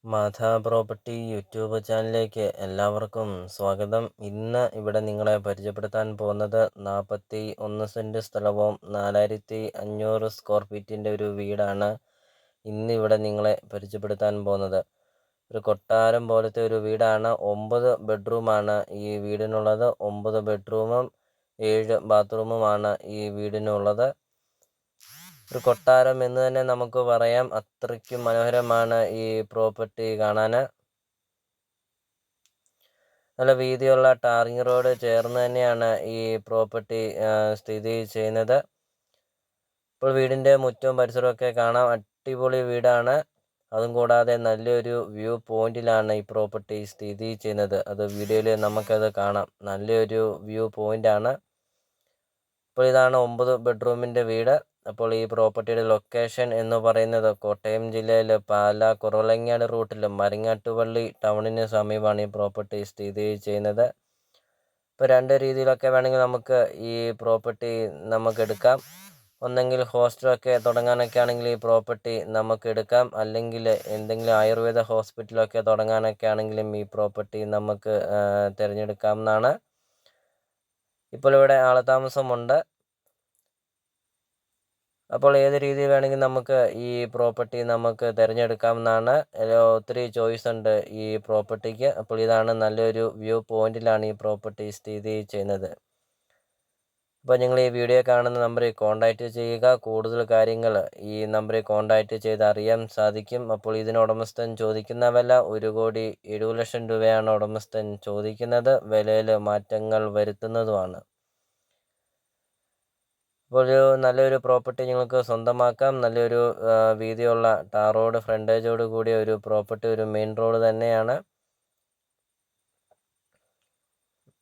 Madha property YouTube ചാനലിലേക്ക് എല്ലാവർക്കും സ്വാഗതം. ഇന്ന് ഇവിടെ നിങ്ങളെ പരിചയപ്പെടുത്താൻ പോകുന്നത് 41 സെൻറ്റ് സ്ഥലവും 4500 സ്ക്വയർ ഫീറ്റിൻ്റെ ഒരു വീടാണ് ഇന്നിവിടെ നിങ്ങളെ പരിചയപ്പെടുത്താൻ പോകുന്നത്. ഒരു കൊട്ടാരം പോലത്തെ ഒരു വീടാണ്. 9 ബെഡ്റൂമാണ് ഈ വീടിനുള്ളത്. 9 ബെഡ്റൂമും 7 ബാത്റൂമുമാണ് ഈ വീടിനുള്ളത്. ഒരു കൊട്ടാരം എന്ന് തന്നെ നമുക്ക് പറയാം. അത്രയ്ക്കും മനോഹരമാണ് ഈ പ്രോപ്പർട്ടി കാണാൻ. നല്ല വീതിയുള്ള ടാറിങ് റോഡ് ചേർന്ന് തന്നെയാണ് ഈ പ്രോപ്പർട്ടി സ്ഥിതി ചെയ്യുന്നത്. ഇപ്പോൾ വീടിൻ്റെ മുറ്റവും പരിസരമൊക്കെ കാണാം. അടിപൊളി വീടാണ്. അതും കൂടാതെ നല്ലൊരു വ്യൂ പോയിന്റിലാണ് ഈ പ്രോപ്പർട്ടി സ്ഥിതി ചെയ്യുന്നത്. അത് വീഡിയോയിൽ നമുക്കത് കാണാം. നല്ലൊരു വ്യൂ പോയിന്റാണ്. അപ്പോൾ ഇതാണ് 9 ബെഡ്റൂമിൻ്റെ വീട്. അപ്പോൾ ഈ പ്രോപ്പർട്ടിയുടെ ലൊക്കേഷൻ എന്ന് പറയുന്നത് കോട്ടയം ജില്ലയിൽ പാല കുറവലങ്ങാട് റൂട്ടിൽ മരിങ്ങാട്ടുപള്ളി ടൗണിന് സമീപമാണ് ഈ പ്രോപ്പർട്ടി സ്ഥിതി ചെയ്യുന്നത്. ഇപ്പോൾ രണ്ട് രീതിയിലൊക്കെ വേണമെങ്കിൽ നമുക്ക് ഈ പ്രോപ്പർട്ടി നമുക്ക് എടുക്കാം. ഒന്നെങ്കിൽ ഹോസ്റ്റലൊക്കെ തുടങ്ങാനൊക്കെ ആണെങ്കിൽ ഈ പ്രോപ്പർട്ടി നമുക്ക് എടുക്കാം. അല്ലെങ്കിൽ എന്തെങ്കിലും ആയുർവേദ ഹോസ്പിറ്റലൊക്കെ തുടങ്ങാനൊക്കെ ആണെങ്കിലും ഈ പ്രോപ്പർട്ടി നമുക്ക് തിരഞ്ഞെടുക്കാവുന്നതാണ്. ഇപ്പോൾ ഇവിടെ ആളത്താമസമുണ്ട്. അപ്പോൾ ഏത് രീതിയിൽ വേണമെങ്കിൽ നമുക്ക് ഈ പ്രോപ്പർട്ടി നമുക്ക് തിരഞ്ഞെടുക്കാവുന്നതാണ്. ഒത്തിരി ചോയ്സ് ഉണ്ട് ഈ പ്രോപ്പർട്ടിക്ക്. അപ്പോൾ ഇതാണ് നല്ലൊരു വ്യൂ പോയിന്റിലാണ് ഈ പ്രോപ്പർട്ടി സ്ഥിതി ചെയ്യുന്നത്. അപ്പോൾ നിങ്ങൾ ഈ വീഡിയോ കാണുന്ന നമ്പറിൽ കോൺടാക്റ്റ് ചെയ്യുക. കൂടുതൽ കാര്യങ്ങൾ ഈ നമ്പറിൽ കോൺടാക്റ്റ് ചെയ്ത് അറിയാൻ സാധിക്കും. അപ്പോൾ ഇതിന് ഉടമസ്ഥൻ ചോദിക്കുന്ന വില 1,70,00,000 രൂപയാണ് ഉടമസ്ഥൻ ചോദിക്കുന്നത്. വിലയിൽ മാറ്റങ്ങൾ വരുത്തുന്നതുമാണ്. അപ്പോൾ നല്ലൊരു പ്രോപ്പർട്ടി നിങ്ങൾക്ക് സ്വന്തമാക്കാം. നല്ലൊരു വീതിയുള്ള ടാർ റോഡ് ഫ്രണ്ടേജോട് കൂടിയ ഒരു പ്രോപ്പർട്ടി, ഒരു മെയിൻ റോഡ് തന്നെയാണ്.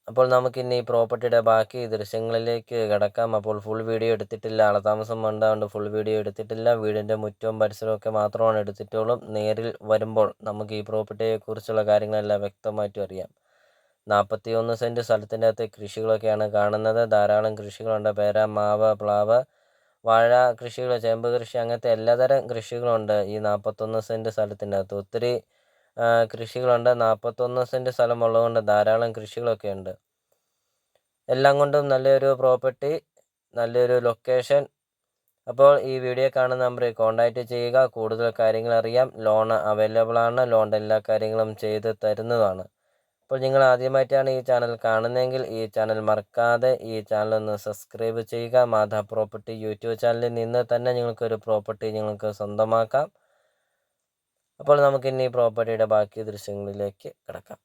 അപ്പോൾ നമുക്കിനി ഈ പ്രോപ്പർട്ടിയുടെ ബാക്കി ദൃശ്യങ്ങളിലേക്ക് കിടക്കാം. അപ്പോൾ ഫുൾ വീഡിയോ എടുത്തിട്ടില്ല, ആളത്താമസം ഉണ്ടാകൊണ്ട് ഫുൾ വീഡിയോ എടുത്തിട്ടില്ല. വീടിൻ്റെ മുറ്റവും പരിസരമൊക്കെ മാത്രമാണ് എടുത്തിട്ടുള്ളൂ. നേരിൽ വരുമ്പോൾ നമുക്ക് ഈ പ്രോപ്പർട്ടിയെക്കുറിച്ചുള്ള കാര്യങ്ങളെല്ലാം വ്യക്തമായിട്ടും അറിയാം. 41 സെൻറ്റ് സ്ഥലത്തിൻ്റെ അകത്ത് കൃഷികളൊക്കെയാണ് കാണുന്നത്. ധാരാളം കൃഷികളുണ്ട്. പേര, മാവ്, പ്ലാവ്, വാഴ കൃഷികൾ, ചേമ്പ് കൃഷി, അങ്ങനത്തെ എല്ലാതരം കൃഷികളുണ്ട് ഈ 41 സെൻറ്റ് സ്ഥലത്തിൻ്റെ അകത്ത്. ഒത്തിരി കൃഷികളുണ്ട്. 41 സെൻറ്റ് സ്ഥലമുള്ളതുകൊണ്ട് ധാരാളം കൃഷികളൊക്കെ ഉണ്ട്. എല്ലാം കൊണ്ടും നല്ലൊരു പ്രോപ്പർട്ടി, നല്ലൊരു ലൊക്കേഷൻ. അപ്പോൾ ഈ വീഡിയോ കാണുന്ന നമ്പറിൽ കോൺടാക്റ്റ് ചെയ്യുക. കൂടുതൽ കാര്യങ്ങൾ അറിയാം. ലോൺ അവൈലബിൾ ആണ്. ലോണിൻ്റെ എല്ലാ കാര്യങ്ങളും ചെയ്ത് തരുന്നതാണ്. അപ്പോൾ നിങ്ങൾ ആദ്യമായിട്ടാണ് ഈ ചാനൽ കാണുന്നതെങ്കിൽ ഈ ചാനൽ മറക്കാതെ ഈ ചാനൽ ഒന്ന് സബ്സ്ക്രൈബ് ചെയ്യുക. മാധ പ്രോപ്പർട്ടി യൂട്യൂബ് ചാനലിൽ നിന്ന് തന്നെ നിങ്ങൾക്കൊരു പ്രോപ്പർട്ടി നിങ്ങൾക്ക് സ്വന്തമാക്കാം. അപ്പോൾ നമുക്കിനി പ്രോപ്പർട്ടിയുടെ ബാക്കി ദൃശ്യങ്ങളിലേക്ക് കിടക്കാം.